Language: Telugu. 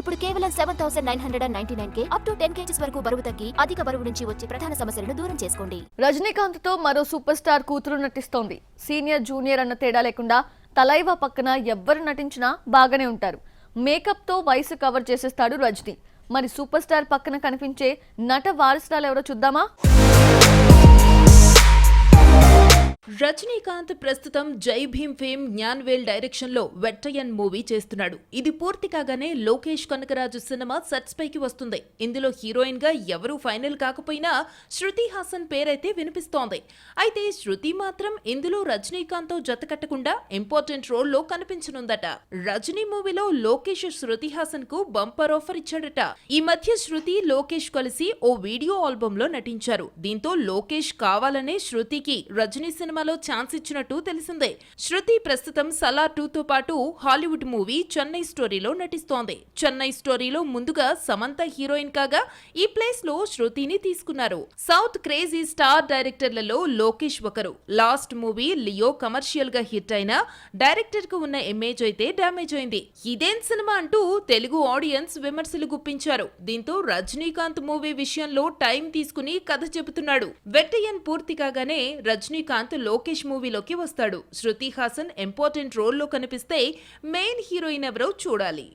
ఇప్పుడు కేవలం 7,999K అప్ టు 10 kgs వరకు బరువు తగ్గి అధిక బరువు నుంచి వచ్చే ప్రధాన సమస్యలను దూరం చేసుకోండి. రజనీకాంత్ తో మరో సూపర్ స్టార్ కూతురు నటిస్తోంది. సీనియర్ జూనియర్ అన్న తేడా లేకుండా తలైవా పక్కన ఎవ్వరు నటించినా బాగానే ఉంటారు. మేకప్ తో వయసు కవర్ చేసేస్తాడు రజనీ. మరి సూపర్ స్టార్ పక్కన కనిపించే నట వారసురాలు ఎవరో చూద్దామా? రజనీకాంత్ ప్రస్తుతం జై భీమ్ ఫేమ్ జ్ఞాన్వేల్ డైరెక్షన్ లో వెట్టయన్ మూవీ చేస్తున్నాడు. ఇది పూర్తి కాగానే లోకేష్ కనకరాజు సినిమా సెట్స్ పైకి వస్తుంది. ఇందులో హీరోయిన్ గా ఎవరూ ఫైనల్ కాకపోయినా శృతి హాసన్ పేరైతే వినిపిస్తోంది. అయితే శృతి మాత్రం ఇందులో రజనీకాంత్ తో జత కట్టకుండా ఇంపార్టెంట్ రోల్ లో కనిపించనుందట. రజనీ మూవీలో లోకేష్ శృతి హాసన్ కు బంపర్ ఆఫర్ ఇచ్చాడట. ఈ మధ్య శృతి లోకేష్ కలిసి ఓ వీడియో ఆల్బమ్ లో నటించారు. దీంతో లోకేష్ కావాలనే శృతికి రజనీ సినిమాలో ఛాన్స్ ఇచ్చినట్టు తెలిసిందే. శృతి ప్రస్తుతం సలార్ 2తో పాటు హాలీవుడ్ మూవీ చెన్నై స్టోరీలో నటిస్తోంది. చెన్నై స్టోరీలో ముందుగా సమంత హీరోయిన్ కాగా ఈ ప్లేస్ లో శృతిని తీసుకున్నారు. సౌత్ క్రేజీ స్టార్ డైరెక్టర్లలో లోకేష్ ఒకరు. లాస్ట్ మూవీ లియో కమర్షియల్ గా హిట్ అయినా డైరెక్టర్ కు ఉన్న ఇమేజ్ అయితే డ్యామేజ్ అయింది. ఇదేం సినిమా అంటూ తెలుగు ఆడియన్స్ విమర్శలు గుప్పించారు. దీంతో రజనీకాంత్ మూవీ విషయంలో టైం తీసుకుని కథ చెబుతున్నాడు. వెట్టయన్ పూర్తి కాగానే రజనీకాంత్ లోకేష్ మూవీలోకి వస్తాడు. శృతి హాసన్ ఇంపార్టెంట్ రోల్లో కనిపిస్తే మెయిన్ హీరోయిన్ ఎవరో చూడాలి.